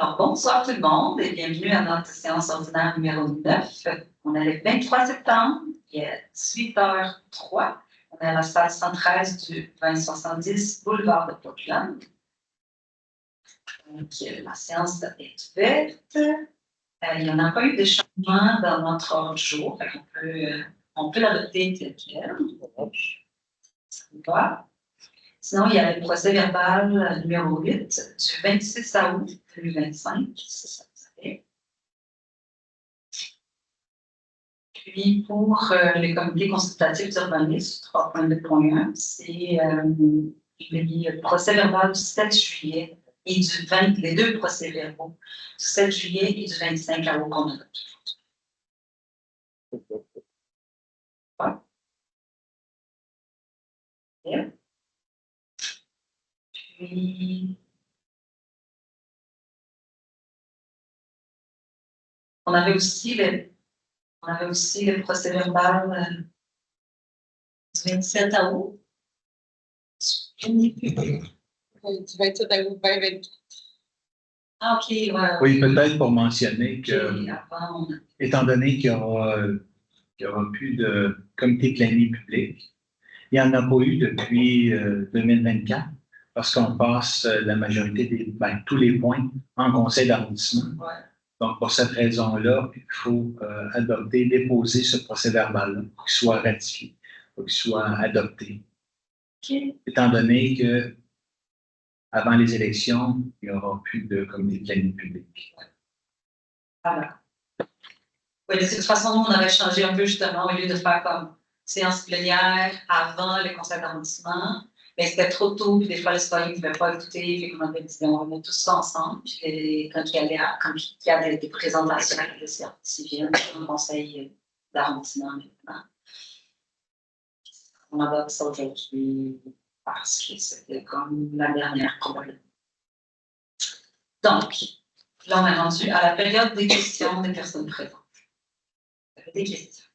Alors, bonsoir tout le monde et bienvenue à notre séance ordinaire numéro 9. On est le 23 septembre, il est 18h03. On est à la salle 113 du 2070 boulevard de Portland. Donc, la séance est ouverte. Il n'y en a pas eu de changement dans notre ordre du jour. On peut l'adopter tel quel. Ça vous va? Sinon, il y a le procès verbal numéro 8 du 26 août 2025, c'est ça que vous savez. Puis, pour les comités consultatifs d'urbanisme 3.2.1, c'est le procès verbal du 7 juillet et les deux procès verbaux du 7 juillet et du 25 août qu'on adopte. Ouais. Puis, on avait aussi le procès verbal du 27 août. Du 27 août 2024. Ah, OK, ouais. Oui, peut-être pour mentionner que, Avant, étant donné qu'il n'y aura plus de comité planier public, il n'y en a pas eu depuis 2024 parce qu'on passe la majorité tous les points en conseil d'arrondissement. ouais. Donc, pour cette raison-là, il faut déposer ce procès-verbal-là pour qu'il soit ratifié, pour qu'il soit adopté. OK. Étant donné que avant les élections, il n'y aura plus de comité planier public. Voilà. Oui, de toute façon, nous, on aurait changé un peu justement, au lieu de faire comme séance plénière avant le conseil d'arrondissement, mais c'était trop tôt, puis des fois, les citoyens ne pouvaient pas écouter, puis on avait dit, on va mettre tout ça ensemble, puis quand il y a des présentations de services civils au conseil d'arrondissement maintenant. On adopte ça aujourd'hui parce que c'était comme la dernière probabilité. Donc, là, on est rendu à la période des questions des personnes présentes. Vous avez des questions?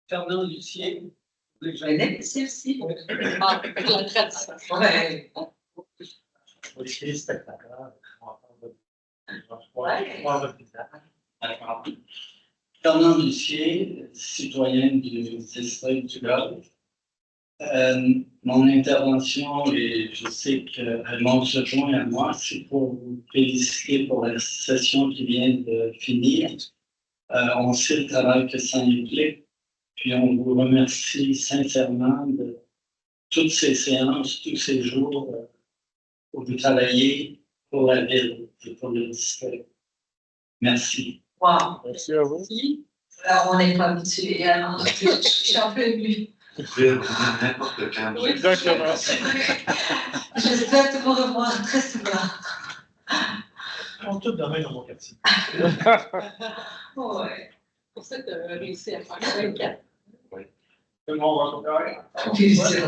Fernand Lucier. Vous venez ici aussi? Ah, la tradition. Oui. Policier spectaculaire. Fernand Lucier, citoyen du district du Golfe. Mon intervention, et je sais qu'elle se joint à moi, c'est pour vous féliciter pour la session qui vient de finir. On sait le travail que ça implique, puis on vous remercie sincèrement de toutes ces séances, tous ces jours où vous travaillez pour la ville et pour le district. Merci. Wow. Merci à vous. Alors, on n'est pas habitué, alors je suis un peu émue. N'importe quand. Oui, Exactement. J'espère te revoir très souvent. On tout demain dans mon quartier. Ouais. C'est pour ça que tu as réussi à faire 24. Tout le monde va bien. Puis, c'est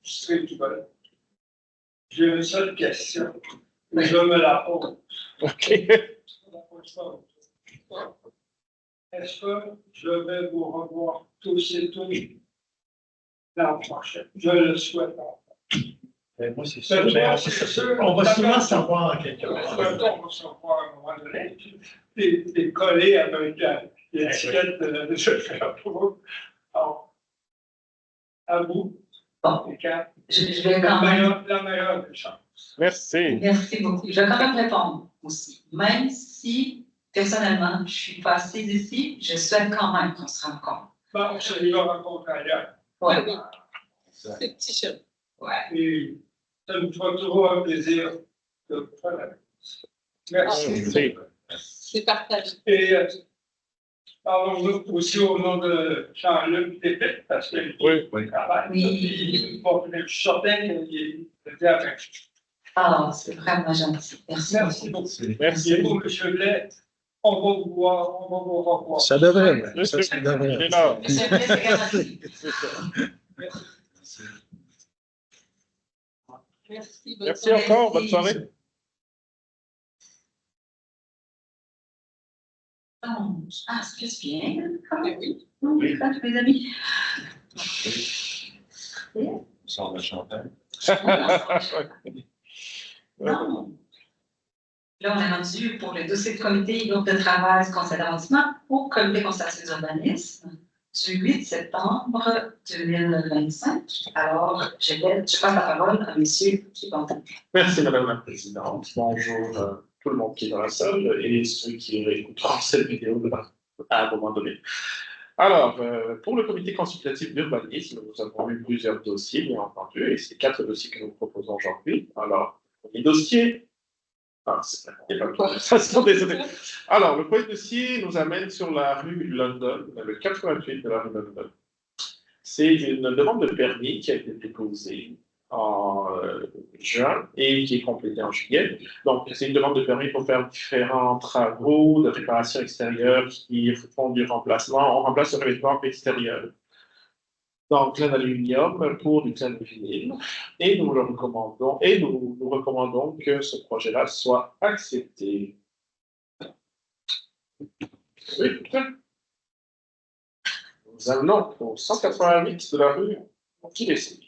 Je serai tout bon. J'ai une seule question. Mais je me la pose. OK. Est-ce que je vais vous revoir tous et toutes l'an prochain? Je le souhaite. Moi, c'est sûr. On va souvent savoir en quelque part. On va savoir à un moment donné. T'es collé avec l'étiquette de ce faire-pour. Alors, à vous. Bon. Les quatre. Je vais quand même. La meilleure des chances. Merci. Merci beaucoup. Je vais quand même répondre aussi. Même si, personnellement, je suis pas assise ici, je souhaite quand même qu'on se rencontre. Bon, on se les rencontre ailleurs. Ouais. C'est petit chat. Ouais. Et ça nous fera toujours un plaisir de vous faire la réponse. Merci. C'est partagé. Et parlons-nous aussi au nom de Jean-Luc Dépit, parce que Oui. travaille. Oui. Bon, je suis certain qu'il était avec. Ah, c'est vraiment gentil. Merci. Merci beaucoup. Merci. Et vous, M. Blais, on va vous voir, on va vous revoir. Ça devrait. Ça devrait. C'est garanti. C'est ça. Merci. Merci encore. Bonne soirée. Donc, ah, ça fait bien. Oui. Oui, ça, mes amis. Sors le champagne. Non. Là, on est rendu pour le dossier de comité groupe de travail du conseil d'arrondissement au comité concertation d'urbanisme du 8 septembre 2025. Alors, je passe la parole à M. Kibantou. Merci, Madame la Présidente. Bonjour tout le monde qui est dans la salle et ceux qui réécouteront cette vidéo à un moment donné. Alors, pour le comité consultatif d'urbanisme, nous avons eu plusieurs dossiers, bien entendu, et c'est 4 dossiers que nous proposons aujourd'hui. Alors, les dossiers. Ah, c'est pas toi. Désolé. Alors, le premier dossier nous amène sur la rue London, le 88 de la rue London. C'est une demande de permis qui a été déposée en juin et qui est complétée en juillet. Donc, c'est une demande de permis pour faire différents travaux de réparation extérieure qui font du remplacement. On remplace le revêtement extérieur. Donc, plein d'aluminium pour du plein de vinyle. Et nous le recommandons, et nous recommandons que ce projet-là soit accepté. Oui, nous allons au 188 de la rue Kilessé.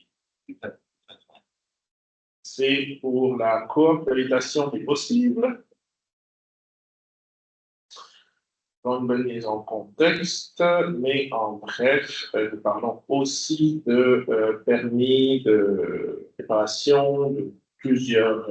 C'est pour la coopération des possibles. Dans une bonne mise en contexte, mais en bref, nous parlons aussi de permis de préparation de plusieurs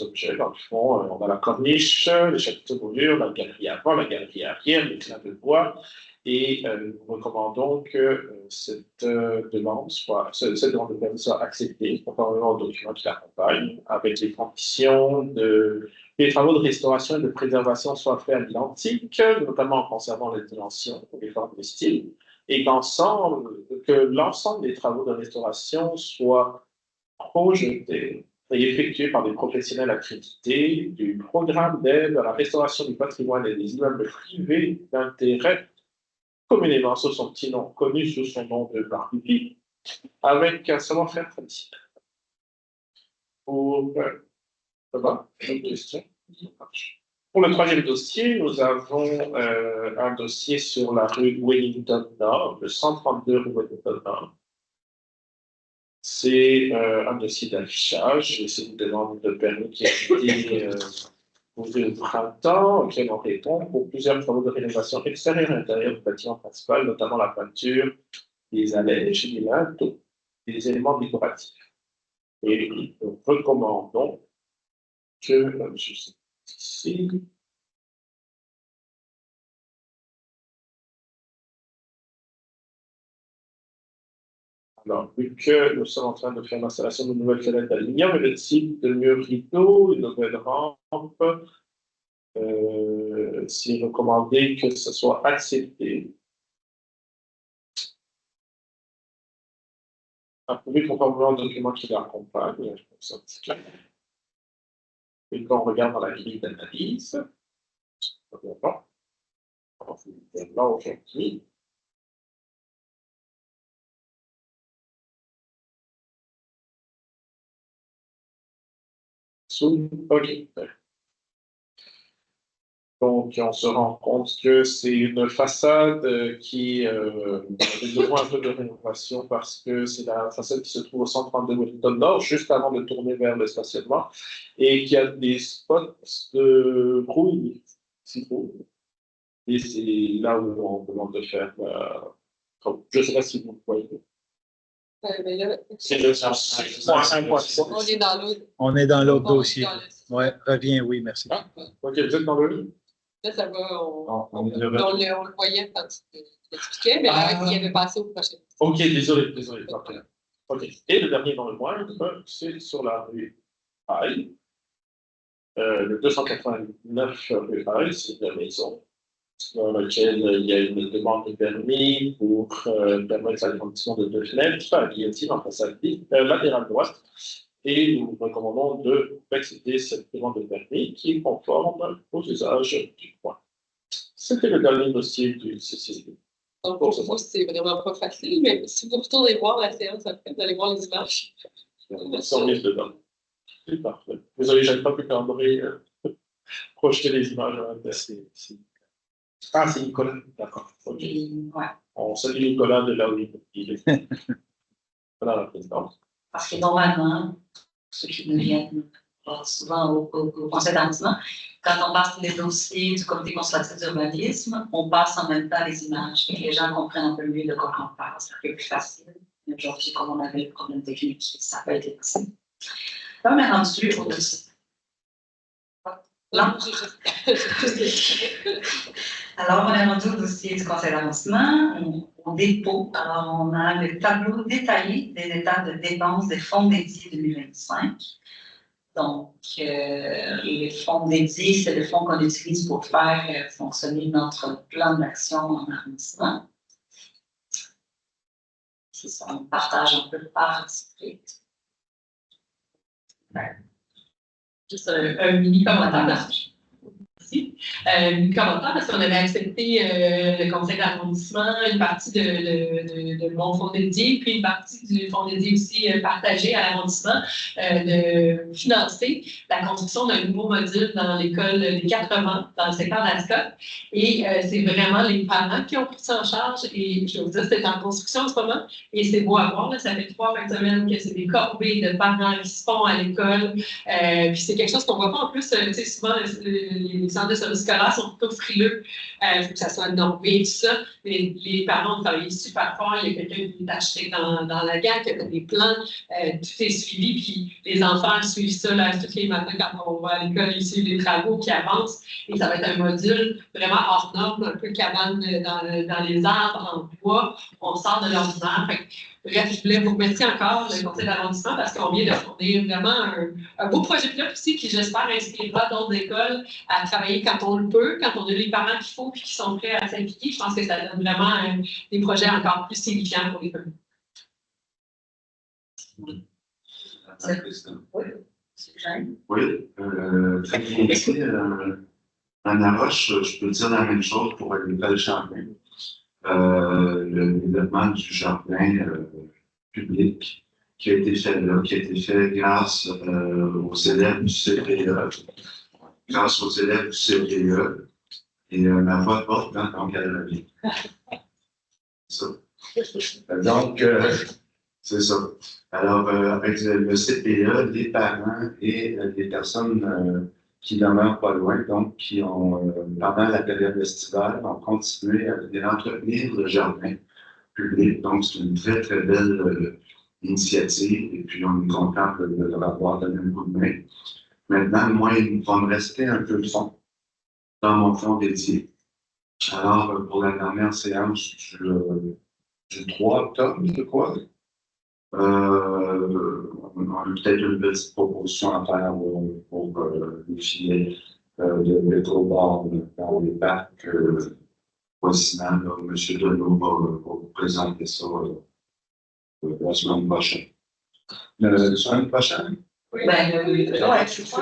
objets. Dans le fond, on a la corniche, les chapiteaux de moulure, la galerie avant, la galerie arrière, les clins de bois, et nous recommandons que cette demande de permis soit acceptée, conformément au document qui l'accompagne, avec les conditions que les travaux de restauration et de préservation soient faits à l'identique, notamment en conservant les dimensions, les formes et les styles, et que l'ensemble des travaux de restauration soient projetés et effectués par des professionnels accrédités du programme d'aide à la restauration du patrimoine et des immeubles privés d'intérêt, communément sous son petit nom, connu sous son nom de Barbie, avec un savoir-faire traditionnel. Pour une question. Pour le troisième dossier, nous avons un dossier sur la rue Wellington Nord, le 132 rue Wellington Nord. C'est un dossier d'affichage, et c'est une demande de permis qui a été posée au printemps, auquel on répond pour plusieurs travaux de rénovation extérieure et intérieure du bâtiment principal, notamment la peinture, les allèges, les linteaux, des éléments décoratifs. Et nous recommandons que, ici, alors, vu que nous sommes en train de faire l'installation de nouvelles fenêtres d'aluminium et le type de mur rideau, une nouvelle rampe, c'est recommandé que ce soit accepté. Approuvé conformément au document qui l'accompagne. Et quand on regarde dans la grille d'analyse, on là aujourd'hui. OK. Donc, on se rend compte que c'est une façade qui a besoin un peu de rénovation parce que c'est la façade qui se trouve au 132 Wellington Nord, juste avant de tourner vers le stationnement, et qui a des spots de rouille, et c'est là où on demande de faire. Je ne sais pas si vous voyez. C'est le sens. On est dans l'autre. On est dans l'autre On est dossier. dans le- Oui, reviens, oui, merci. Ah, OK, vous êtes dans le. Là, ça va, On le voyait quand tu l'expliquais, mais là, il avait passé au prochain. OK, désolé. Parfait. OK. Et le dernier dans le moindre, c'est sur la rue Haï. Le 289 rue Haï, c'est une maison dans laquelle il y a une demande de permis pour permettre l'agrandissement de 2 fenêtres à guillotine en façade latérale droite. Et nous recommandons d'accepter cette demande de permis qui est conforme aux usages du coin. C'était le dernier dossier du CCD. Donc, pour vous, c'est vraiment pas facile, mais si vous retournez voir la séance, après, vous allez voir les images. On s'en met dedans. C'est parfait. Désolé, je n'avais pas pu calendrier projeter les images. Ah, c'est Nicolas. D'accord. OK. Ouais. On salue Nicolas de là où il est. Madame la Présidente. Parce que normalement, ceux qui ne viennent pas souvent au conseil d'arrondissement, quand on passe les dossiers du comité consultatif d'urbanisme, on passe en même temps les images et que les gens comprennent un peu mieux de quoi on parle. C'est un peu plus facile. Mais aujourd'hui, comme on avait le problème technique, ça n'a pas été possible. Là, on est rendu au dossier. Non. Alors, on est rendu au dossier du conseil d'arrondissement, au dépôt. Alors, on a le tableau détaillé des états de dépenses des fonds dédiés 2025. Donc, les fonds dédiés, c'est le fonds qu'on utilise pour faire fonctionner notre plan d'action en arrondissement. C'est ça, on partage un peu par district. Juste un mini commentaire là-dessus. Merci. Mini commentaire parce qu'on avait accepté le conseil d'arrondissement, une partie de mon fonds dédié, puis une partie du fonds dédié aussi partagé à l'arrondissement, de financer la construction d'un nouveau module dans l'école des 80 dans le secteur d'Ascot. Et c'est vraiment les parents qui ont pris ça en charge. Et je vais vous dire, c'est en construction en ce moment. Et c'est beau à voir. Là, ça fait 3 fins de semaine que c'est des corvées de parents qui se font à l'école. Puis c'est quelque chose qu'on voit pas en plus. Tu sais, souvent, les centres de services scolaires sont plutôt frileux. Il faut que ça soit normé et tout ça. Mais les parents ont travaillé super fort. Il y a quelqu'un qui est acheté dans la gang, qui a fait des plans. Tout est suivi. Puis les enfants suivent ça là, tous les matins quand on va à l'école. Ils suivent les travaux qui avancent. Et ça va être un module vraiment hors norme, un peu cabane dans les arbres, en bois. On sort de l'ordinaire. Bref, je voulais vous remercier encore, le conseil d'arrondissement, parce qu'on vient de fournir vraiment un beau projet pilote aussi qui, j'espère, inspirera d'autres écoles à travailler quand on le peut, quand on a les parents qu'il faut et qui sont prêts à s'impliquer. Je pense que ça donne vraiment des projets encore plus signifiants pour les communes. Madame la Présidente. Oui, c'est Jeanne. Oui, très bien dit. Anna Roche, je peux dire la même chose pour l'école Champlain. Le développement du jardin public qui a été fait là, qui a été fait grâce aux élèves du CPE, grâce aux élèves du CPE, et ma voix porte donc elle revient. C'est ça. Donc, c'est ça. Alors, avec le CPE, les parents et les personnes qui demeurent pas loin, donc qui ont, pendant la période estivale, ont continué à entretenir le jardin public. Donc, c'est une très, très belle initiative et puis on est content de leur avoir donné un coup de main. Maintenant, moi, il va me rester un peu de fond dans mon fonds dédié. Alors, pour la dernière séance du 3 octobre, je crois, on a peut-être une petite proposition à faire pour les filets de métro-borne dans les parcs voisinants. M. Deneau va vous présenter ça la semaine prochaine. La semaine prochaine? Ben, oui, ouais, je suis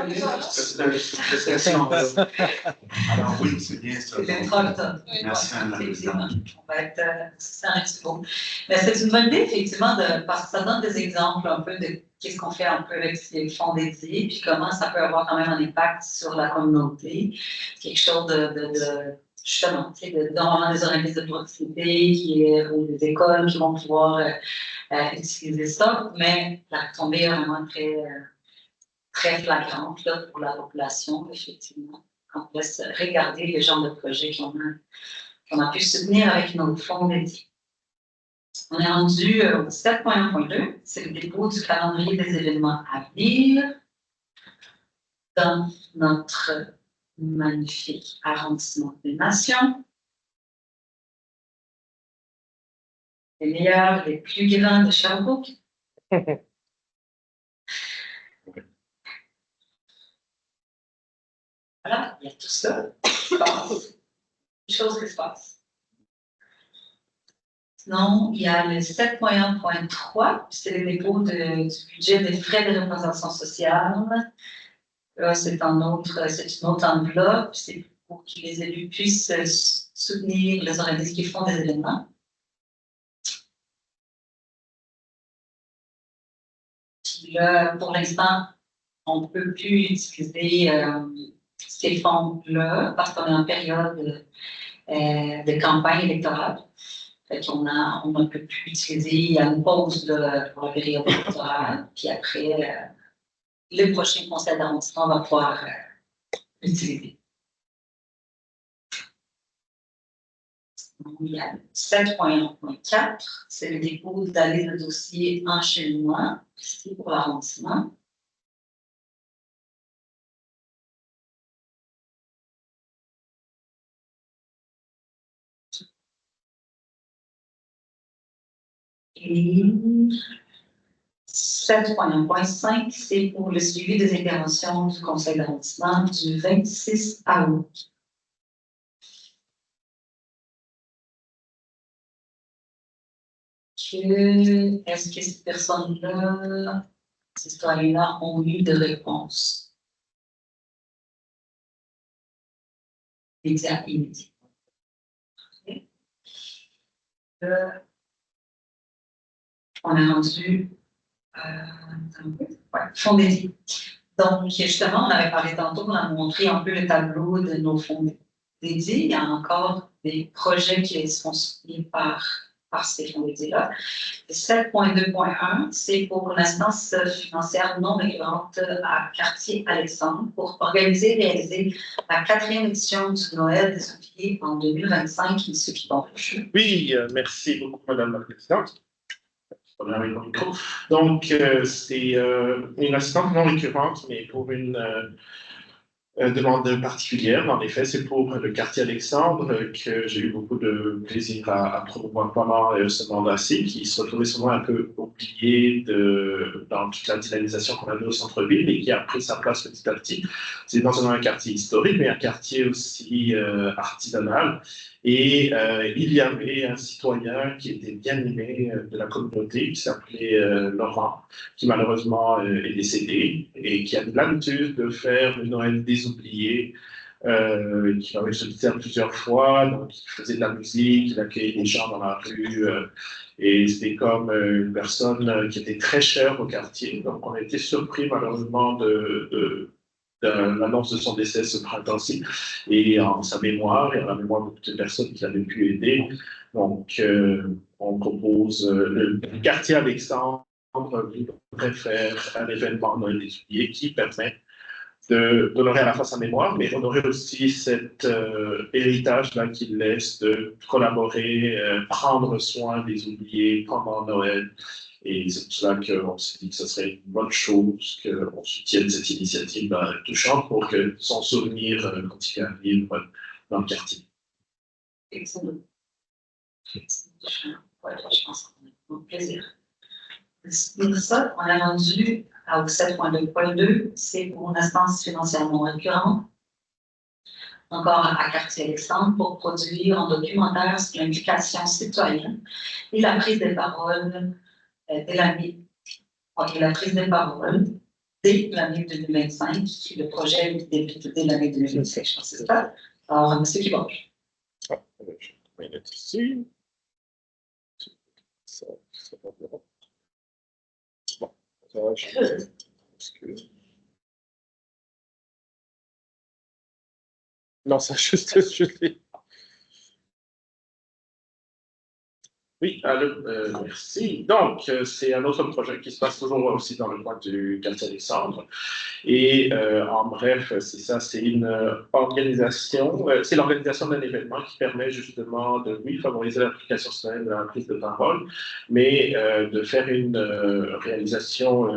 Alors oui, c'est bien ça. C'est le 3 octobre. Merci, Madame la Effectivement. Présidente. On va être c'est un petit peu. Mais c'est une bonne idée, effectivement, parce que ça donne des exemples un peu de qu'est-ce qu'on fait un peu avec les fonds dédiés, puis comment ça peut avoir quand même un impact sur la communauté. Quelque chose justement, tu sais, normalement des organismes de proximité ou des écoles qui vont pouvoir utiliser ça, mais la retombée est vraiment très flagrante là, pour la population, effectivement. On laisse regarder les genres de projets qu'on a pu soutenir avec nos fonds dédiés. On est rendu au 7.1.2, c'est le dépôt du calendrier des événements à venir dans notre magnifique arrondissement des Nations. Les meilleurs, les plus grands de Sherbrooke. Voilà, il y a tout ça qui se passe. Des choses qui se passent. Sinon, il y a le 7.1.3, c'est le dépôt du budget des frais de représentation sociale. Là, c'est une autre enveloppe, c'est pour que les élus puissent soutenir les organismes qui font des événements. Puis là, pour l'instant, on ne peut plus utiliser ces fonds-là parce qu'on est en période de campagne électorale. Fait qu'on on a pu utiliser, il y a une pause là, pour la période électorale, puis après, le prochain conseil d'arrondissement va pouvoir l'utiliser. Il y a 7.1.4, c'est le dépôt d'aller de dossier enchaînement, ici pour l'arrondissement. Et 7.1.5, c'est pour le suivi des interventions du conseil d'arrondissement du 26 août. Est-ce que ces personnes-là, ces citoyens-là, ont eu de réponses? Immédiat. On a rendu fonds dédiés. Donc, justement, on avait parlé tantôt, on a montré un peu le tableau de nos fonds dédiés. Il y a encore des projets qui sont soutenus par ces fonds dédiés-là. 7.2.1, c'est pour l'instance financière non récurrente à Quartier-Alexandre pour organiser et réaliser la 4e édition du Noël des oubliés en 2025, ceux qui vont. Oui, merci beaucoup, Madame la Présidente. Donc, c'est une assistance non récurrente, mais pour une demande particulière. En effet, c'est pour le quartier Alexandre que j'ai eu beaucoup de plaisir à promouvoir pendant ce mandat-ci, qui se retrouvait souvent un peu oublié dans toute la dynamisation qu'on avait au centre-ville et qui a pris sa place petit à petit. C'est non seulement un quartier historique, mais un quartier aussi artisanal. Et il y avait un citoyen qui était bien aimé de la communauté, qui s'appelait Laurent, qui malheureusement est décédé et qui a l'habitude de faire le Noël des oubliés, qui m'avait sollicité plusieurs fois. Donc, il faisait de la musique, il accueillait des gens dans la rue, et c'était comme une personne qui était très chère au quartier. Donc, on a été surpris malheureusement de l'annonce de son décès ce printemps-ci, et en sa mémoire et en la mémoire de toutes les personnes qui l'avaient pu aider. Donc, on propose le quartier Alexandre voudrait faire un événement Noël des oubliés qui permet d'honorer à la fois sa mémoire, mais honorer aussi cet héritage-là qu'il laisse de collaborer, prendre soin des oubliés pendant Noël. Et c'est pour cela qu'on s'est dit que ce serait une bonne chose qu'on soutienne cette initiative touchante pour que son souvenir continue à vivre dans le quartier. Excellent. Ouais, je pense qu'on a un plaisir. C'est ça, on a rendu au 7.2.2, c'est pour une instance financière non récurrente, encore à Quartier-Alexandre, pour produire un documentaire sur l'implication citoyenne et la prise de parole dès l'année 2025, qui est le projet débute dès l'année 2026, je pense que c'est ça. Alors, M. Kiboche. Je vais mettre ici. Ça va bien. Bon, ça va, excuse. Non, ça juste. Oui, merci. Donc, c'est un autre projet qui se passe toujours aussi dans le coin du quartier Alexandre. Et en bref, c'est ça, c'est une organisation, c'est l'organisation d'un événement qui permet justement de, oui, favoriser l'application citoyenne de la prise de parole, mais de faire une réalisation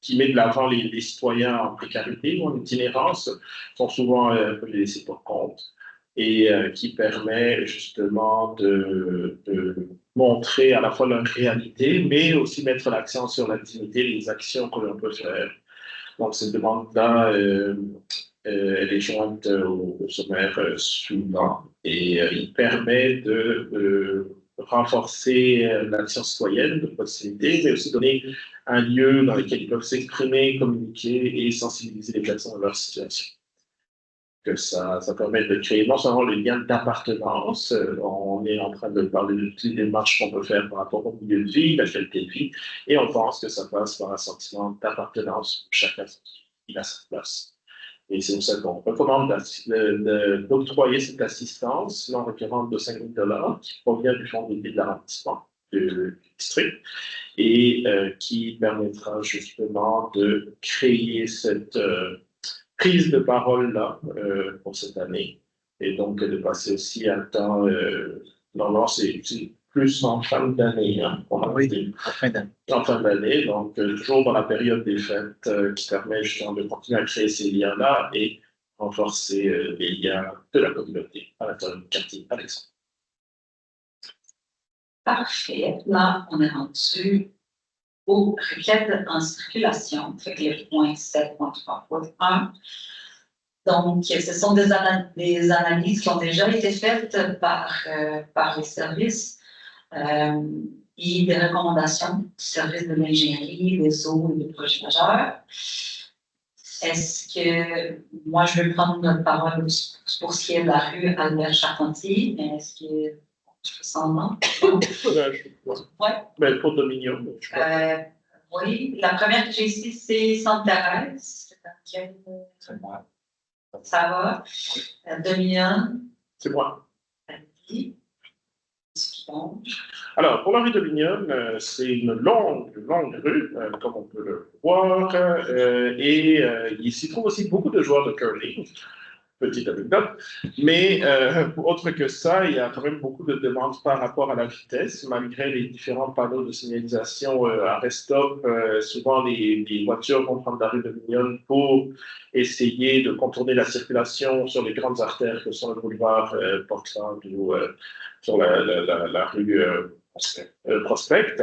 qui met de l'avant les citoyens en précarité ou en itinérance, qui sont souvent un peu laissés pour compte, et qui permet justement de montrer à la fois leur réalité, mais aussi mettre l'accent sur la dignité et les actions que l'on peut faire. Donc, cette demande-là, elle est jointe au sommaire suivant et il permet de renforcer l'action citoyenne de proximité, mais aussi donner un lieu dans lequel ils peuvent s'exprimer, communiquer et sensibiliser les personnes à leur situation. Que ça permet de créer non seulement le lien d'appartenance, on est en train de parler de toutes les démarches qu'on peut faire par rapport au milieu de vie, la qualité de vie, et on pense que ça passe par un sentiment d'appartenance où chacun il a sa place. Et c'est pour ça qu'on recommande d'octroyer cette assistance non récurrente de 5 000 qui provient du fonds d'été de l'arrondissement du district et qui permettra justement de créer cette prise de parole-là pour cette année. Et donc, de passer aussi un temps, non, c'est plus en fin d'année. Hein, Oui, en fin d'année. En fin d'année, donc toujours dans la période des fêtes qui permet justement de continuer à créer ces liens-là et renforcer les liens de la communauté à l'intérieur du quartier. Alexandre. Parfait. Là, on est rendu aux requêtes en circulation, fait que les points 7.3.1. Donc, ce sont des analyses qui ont déjà été faites par les services et des recommandations du service de l'ingénierie, des eaux et des projets majeurs. Est-ce que moi, je vais prendre notre parole pour ce qui est de la rue Albert Charpentier, mais est-ce que je fais sans nom? Oui. Mais pour Dominion, je crois. Oui, la première que j'ai ici, c'est Sainte-Thérèse. C'est moi. Ça va. Dominion. C'est moi. Bon. Alors, pour la rue de Lignonne, c'est une longue rue, comme on peut le voir, et il s'y trouve aussi beaucoup de joueurs de curling, petite anecdote, mais autre que ça, il y a quand même beaucoup de demandes par rapport à la vitesse, malgré les différents panneaux de signalisation à rest-stop. Souvent, les voitures vont prendre la rue de Lignonne pour essayer de contourner la circulation sur les grandes artères que sont le boulevard Portland ou sur la rue Prospect.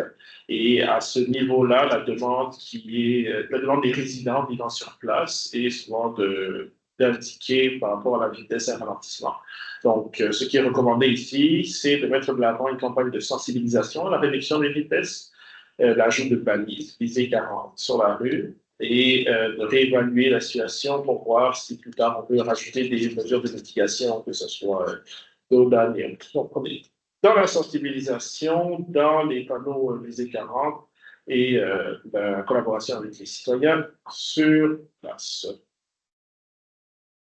Et à ce niveau-là, la demande des résidents vivant sur place est souvent d'indiquer par rapport à la vitesse et à ralentissement. Donc, ce qui est recommandé ici, c'est de mettre de l'avant une campagne de sensibilisation à la réduction des vitesses, l'ajout de balises, visée 40 sur la rue, et de réévaluer la situation pour voir si plus tard on peut rajouter des mesures de mitigation, que ce soit d'ODAN et autres. Donc, on est dans la sensibilisation, dans les panneaux visée 40 et la collaboration avec les citoyens sur place.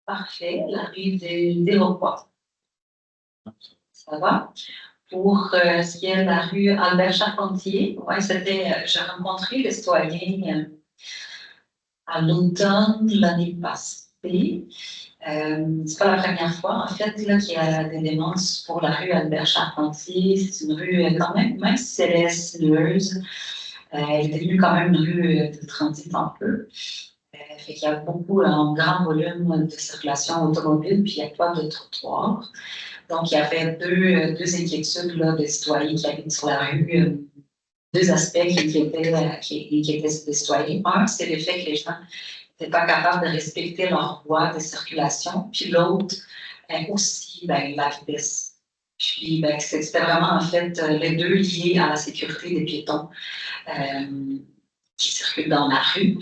Parfait, la rue des Iroquois. Ça va? Pour ce qui est de la rue Albert Charpentier, ouais, j'ai rencontré les citoyens à l'automne l'année passée. C'est pas la première fois, en fait, là, qu'il y a des demandes pour la rue Albert Charpentier. C'est une rue quand même si elle est sinueuse, elle est devenue quand même une rue de transit un peu. Fait qu'il y a beaucoup, un grand volume de circulation automobile, puis il n'y a pas de trottoir. Donc, il y avait deux inquiétudes là, des citoyens qui habitent sur la rue, deux aspects qui étaient des citoyens. Un, c'est le fait que les gens n'étaient pas capables de respecter leur voie de circulation, puis l'autre, aussi, la vitesse. Puis, c'était vraiment, en fait, les deux liés à la sécurité des piétons qui circulent dans la rue.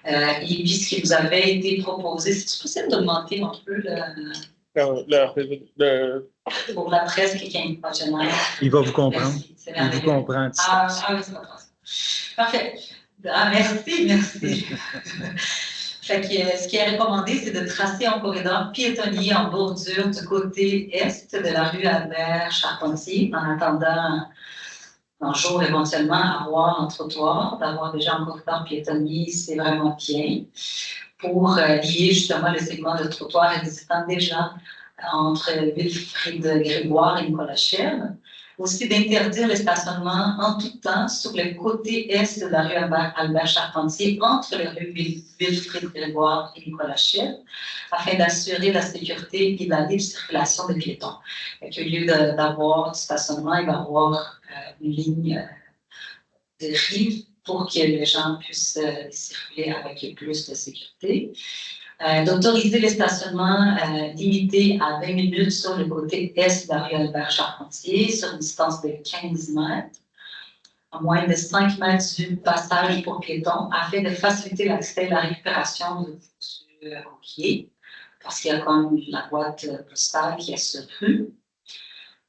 Et puis, ce qui vous avait été proposé, c'est possible d'augmenter un peu pour la presse qui est imaginaire. Il va vous comprendre. Merci, il vous comprend. Oui, c'est pas grave. Parfait. Ah, merci. Fait que, ce qui est recommandé, c'est de tracer un corridor piétonnier en bordure du côté est de la rue Albert Charpentier, en attendant un jour éventuellement avoir un trottoir, d'avoir déjà un corridor piétonnier, c'est vraiment bien. Pour lier justement le segment de trottoir existant déjà entre Wilfrid-Grégoire et Nicolas Chèvre. Aussi d'interdire le stationnement en tout temps sur le côté est de la rue Albert Charpentier, entre les rues Wilfrid-Grégoire et Nicolas Chèvre, afin d'assurer la sécurité et la libre circulation des piétons. Au lieu d'avoir du stationnement, il va y avoir une ligne de rive pour que les gens puissent circuler avec plus de sécurité. D'autoriser les stationnements limités à 20 minutes sur le côté est de la rue Albert Charpentier, sur une distance de 15 mètres, à moins de 5 mètres du passage pour piétons, afin de faciliter l'accès et la récupération du routier, parce qu'il y a quand même la boîte postale qui est sur rue.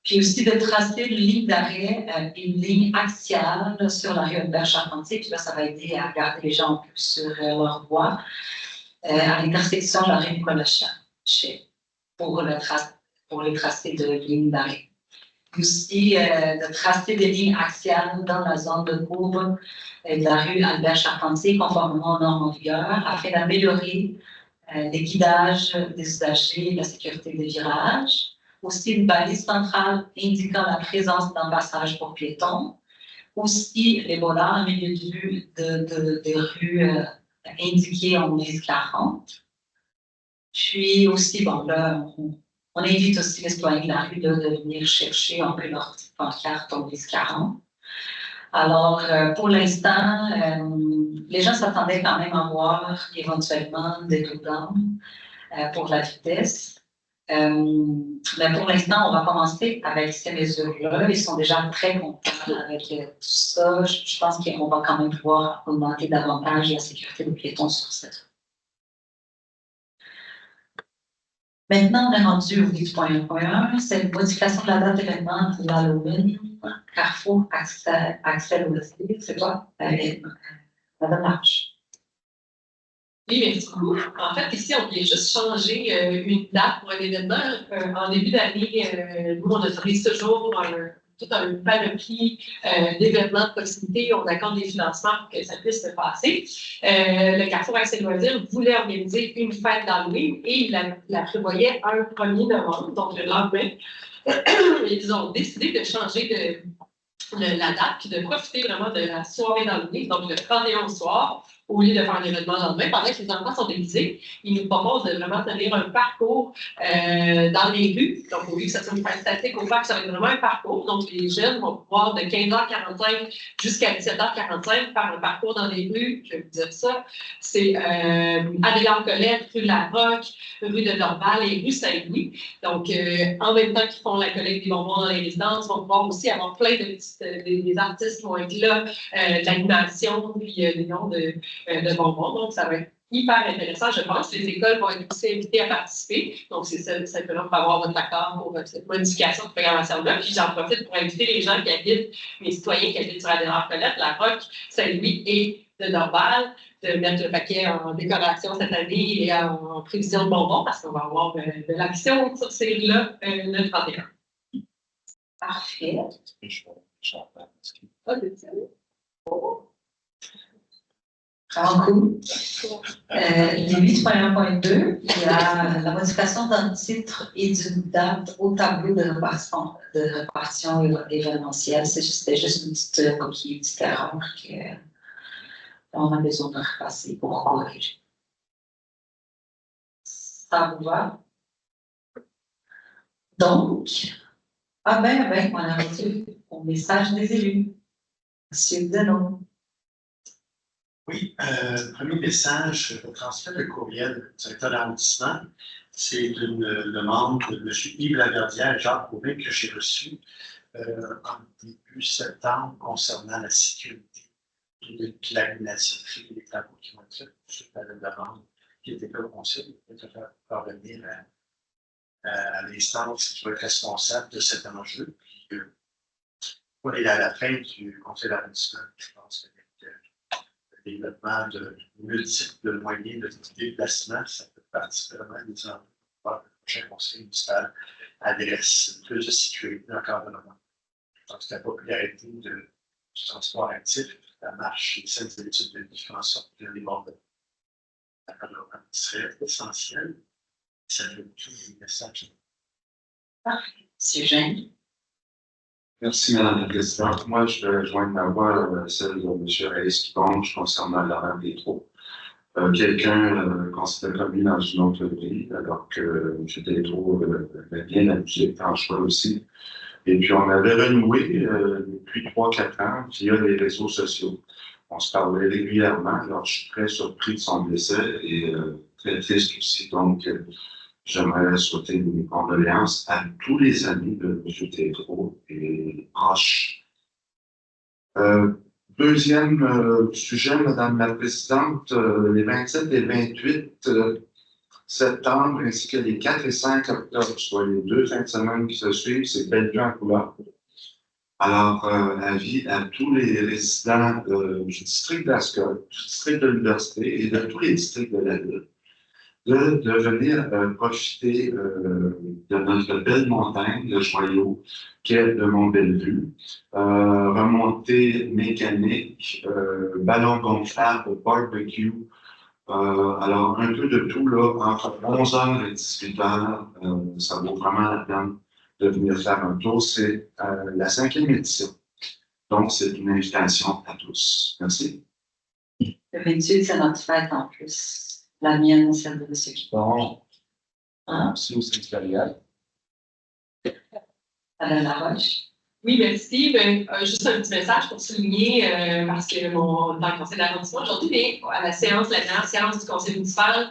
Puis aussi de tracer une ligne d'arrêt, une ligne axiale sur la rue Albert Charpentier, puis là, ça va aider à garder les gens un peu sur leur voie. à l'intersection de la rue Nicolas pour, pour les tracés de lignes d'arrêt. Aussi, de tracer des lignes axiales dans la zone de courbe de la rue Albert Charpentier, conformément aux normes en vigueur, afin d'améliorer les guidages des usagers, la sécurité des virages. Aussi, une balise centrale indiquant la présence d'un passage pour piétons. Aussi, les volants en milieu de vue des rues indiquées en 10-40. Puis aussi, bon, là, on invite aussi les citoyens de la rue de venir chercher un peu leur petite pancarte en 10-40. Alors, pour l'instant, les gens s'attendaient quand même à voir éventuellement des doublons pour la vitesse. Mais pour l'instant, on va commencer avec ces mesures-là. Ils sont déjà très contents avec tout ça. Je pense qu'on va quand même pouvoir augmenter davantage la sécurité des piétons sur cette rue. Maintenant, on est rendu au 8.1.1. C'est une modification de la date d'événement de l'Halloween. Carrefour Axel Wesley. C'est quoi? Madame Larche. Oui, merci beaucoup. En fait, ici, on vient juste changer une date pour un événement. En début d'année, nous, on autorise toujours tout un panoplie d'événements de proximité. On accorde des financements pour que ça puisse se passer. Le Carrefour Axel Loisirs voulait organiser une fête d'Halloween et il la prévoyait un 1er novembre, donc le lendemain. Ils ont décidé de changer la date et de profiter vraiment de la soirée d'Halloween, donc le 31 au soir, au lieu de faire un événement le lendemain. Pendant que les enfants sont déguisés, ils nous proposent de vraiment tenir un parcours dans les rues. Donc, au lieu que ça soit une fête statique, au fait que ça va être vraiment un parcours. Donc, les jeunes vont pouvoir de 15h45 jusqu'à 17h45 faire un parcours dans les rues. Je vais vous dire ça. C'est Adrien-Colette, rue de la Roque, rue de Dorval et rue Saint-Louis. Donc, en même temps qu'ils font la collecte des bonbons dans les résidences, ils vont pouvoir aussi avoir plein de des artistes qui vont être là, de l'animation, puis des noms de bonbons. Donc, ça va être hyper intéressant, je pense. Les écoles vont être aussi invitées à participer. Donc, c'est simplement pour avoir votre accord pour cette modification de programmation-là. Puis, j'en profite pour inviter les gens qui habitent, mes citoyens qui habitent sur Adrien-Colette, La Roque, Saint-Louis et de Dorval, de mettre le paquet en décoration cette année et en prévision de bonbons, parce qu'on va avoir de l'action sur ces rues-là le 31. Parfait. Vraiment cool. Les 8.1.2, il y a la modification d'un titre et d'une date au tableau de répartition événementielle. C'était juste une petite coquille, une petite erreur qu'on a besoin de repasser pour corriger. Ça vous va? Donc, on a reçu au message des élus. Monsieur Denon. Oui, premier message, le transfert de courriel du directeur d'arrondissement, c'est une demande de M. Yves Laverdière et Jacques Couvin que j'ai reçue en début septembre concernant la sécurité et l'annulation des travaux qui vont être faits suite à la demande qui était faite au conseil de faire parvenir à l'instance qui va être responsable de cet enjeu. Puis, on est à la fin du conseil d'arrondissement, je pense que le développement de multiples moyens de déplacement, ça fait partie vraiment des enjeux pour le prochain conseil municipal adresse plus de sécurité d'encadrement. Donc, la popularité du transport actif, la marche et les études de vie font en sorte que les bords d'encadrement seraient essentiels. Ça fait tout les messages. Parfait. C'est Jeanne. Merci, Madame la Présidente. Moi, je vais joindre ma voix celle de M. Reyes-Kiponge concernant l'horaire des trous. Quelqu'un considère comme lui dans une autre ville, alors que M. Tétro avait bien abusé, François aussi. Et puis, on avait renoué depuis 3-4 ans via les réseaux sociaux. On se parlait régulièrement, alors je suis très surpris de son décès et très triste aussi. Donc, j'aimerais souhaiter mes condoléances à tous les amis de M. Tétro et proches. Deuxième sujet, Madame la Présidente, les 27 et 28 septembre, ainsi que les 4 et 5 octobre, soit les 2 fins de semaine qui se suivent, c'est Bellevue en couleur. Alors, avis à tous les résidents du district d'Ascot, du district de l'Université et de tous les districts de la ville de venir profiter de notre belle montagne, le joyau, qu'est le Mont Bellevue. Remontée mécanique, ballon gonflable, barbecue. Alors, un peu de tout, là, entre 11h et 18h, ça vaut vraiment la peine de venir faire un tour. C'est la 5e édition. Donc, c'est une invitation à tous. Merci. Le 28, c'est notre fête en plus. La mienne, celle de M. Bon. Hein? Merci aux extérieurs. Alain Laroche. Oui, merci. Juste un petit message pour souligner, parce que dans le conseil d'arrondissement aujourd'hui, mais à la dernière séance du conseil municipal,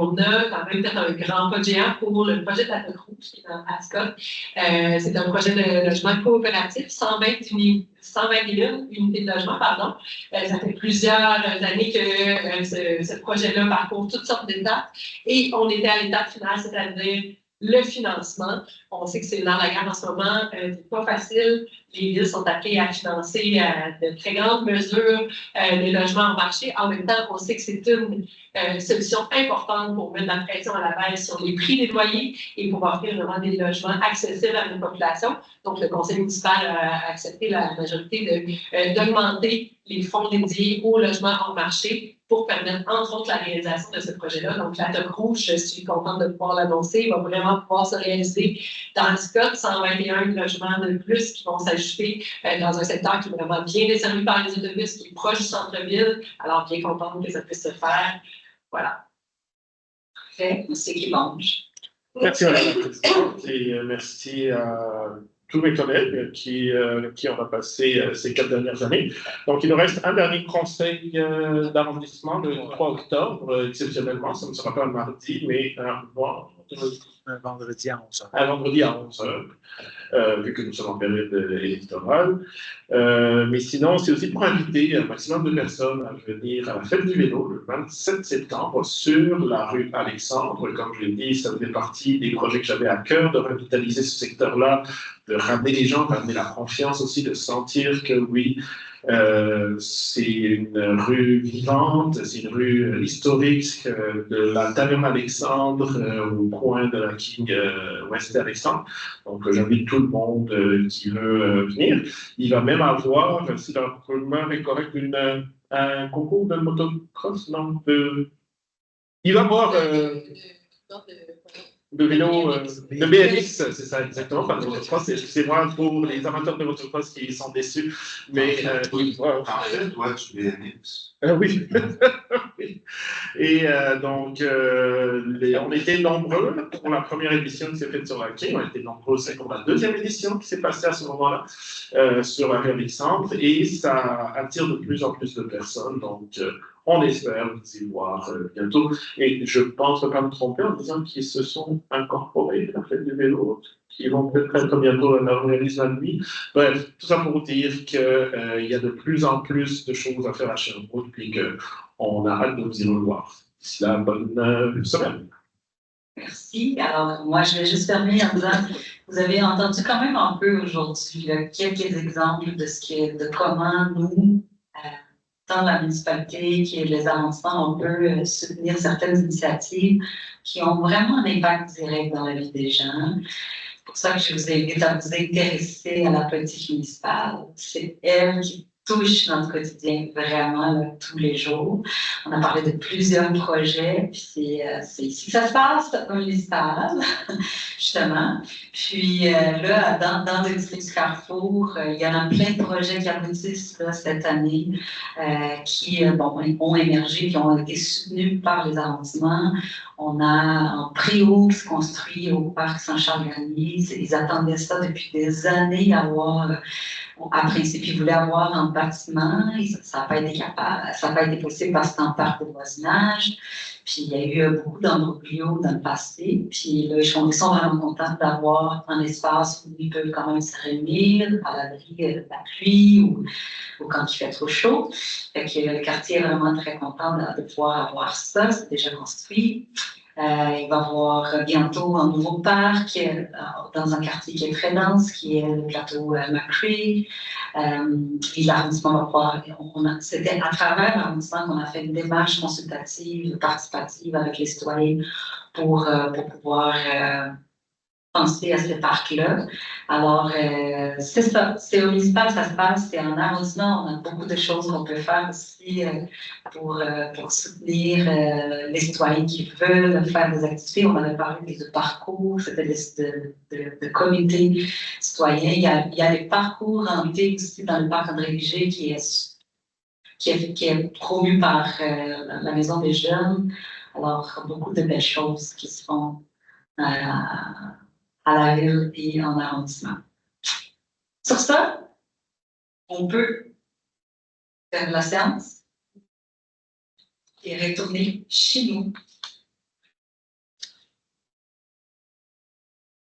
on a quand même fait un grand pas géant pour le projet de la Côte Rouge qui est dans Ascot. C'est un projet de logement coopératif, 121 unités de logement, pardon. Ça fait plusieurs années que ce projet-là parcourt toutes sortes d'étapes et on était à l'étape finale, c'est-à-dire le financement. On sait que c'est dans la guerre en ce moment, c'est pas facile. Les villes sont appelées à financer à de très grandes mesures les logements en marché. En même temps, on sait que c'est une solution importante pour mettre la pression à la baisse sur les prix des loyers et pour offrir vraiment des logements accessibles à nos populations. Donc, le conseil municipal a accepté la majorité d'augmenter les fonds dédiés au logement hors marché pour permettre, entre autres, la réalisation de ce projet-là. Donc, la Toque Rouge, je suis contente de pouvoir l'annoncer, va vraiment pouvoir se réaliser dans le Scott, 121 logements de plus qui vont s'ajouter dans un secteur qui est vraiment bien desservi par les autobus, qui est proche du centre-ville. Alors, bien contente que ça puisse se faire. Voilà. Parfait. Monsieur Guibange. Merci, Madame la Présidente, et merci à tous mes collègues qui ont passé ces 4 dernières années. Donc, il nous reste un dernier conseil d'arrondissement le 3 octobre, exceptionnellement, ça ne sera pas un mardi, mais un vendredi à 11h. Un vendredi à 11h, vu que nous sommes en période électorale. Mais sinon, c'est aussi pour inviter un maximum de personnes à venir à la fête du vélo le 27 septembre sur la rue Alexandre. Comme je l'ai dit, ça fait partie des projets que j'avais à cœur de revitaliser ce secteur-là, de ramener les gens, de ramener la confiance aussi, de sentir que oui, c'est une rue vivante, c'est une rue historique de la taverne Alexandre au coin de la King West Alexandre. Donc j'invite tout le monde qui veut venir. Il va même avoir, si la rumeur est correcte, un concours de motocross, non, il va avoir de vélo, de BMX, c'est ça exactement, pas de motocross, excusez-moi pour les amateurs de motocross qui sont déçus, mais il va... En fait, toi, tu BMX. Oui. Et donc, on était nombreux pour la première édition qui s'est faite sur la quai, on était nombreux aussi pour la deuxième édition qui s'est passée à ce moment-là sur la rue Alexandre, et ça attire de plus en plus de personnes, donc on espère vous y voir bientôt. Et je pense ne pas me tromper en disant qu'ils se sont incorporés à la fête du vélo, qui vont peut-être être bientôt à organiser la nuit. Bref, tout ça pour dire qu'il y a de plus en plus de choses à faire à Sherbrooke, puis qu'on a hâte de vous y revoir. D'ici là, bonne semaine. Merci. Alors, moi, je vais juste terminer en disant, vous avez entendu quand même un peu aujourd'hui quelques exemples de comment nous, tant la municipalité que les arrondissements, on peut soutenir certaines initiatives qui ont vraiment un impact direct dans la vie des gens. C'est pour ça que je vous invite à vous intéresser à la politique municipale. C'est elle qui touche notre quotidien vraiment là, tous les jours. On a parlé de plusieurs projets, puis c'est ici que ça se passe, au municipal, justement. Puis là, dans le district du Carrefour, il y en a plein de projets qui aboutissent là, cette année, qui ont émergé, qui ont été soutenus par les arrondissements. On a un préau qui se construit au parc Saint-Charles-Garnier. Ils attendaient ça depuis des années à avoir. En principe, ils voulaient avoir un bâtiment, et ça n'a pas été capable, ça n'a pas été possible parce que c'est un parc de voisinage. Puis il y a eu beaucoup d'embroglios dans le passé. Puis là, ils sont vraiment contents d'avoir un espace où ils peuvent quand même se réunir à l'abri de la pluie ou quand il fait trop chaud. Fait que le quartier est vraiment très content de pouvoir avoir ça, c'est déjà construit. Il va y avoir bientôt un nouveau parc dans un quartier qui est très dense, qui est le plateau Macri. Et l'arrondissement va pouvoir, c'était à travers l'arrondissement qu'on a fait une démarche consultative, participative avec les citoyens pour pouvoir penser à ce parc-là. Alors, c'est ça, c'est au municipal, ça se passe, c'est en arrondissement, on a beaucoup de choses qu'on peut faire aussi pour soutenir les citoyens qui veulent faire des activités. On avait parlé de parcours, c'était de comités citoyens. Il y a les parcours en ville aussi dans le parc André Léger qui est promu par la Maison des Jeunes. Alors, beaucoup de belles choses qui se font à la ville et en arrondissement. Sur ça, on peut faire la séance et retourner chez nous.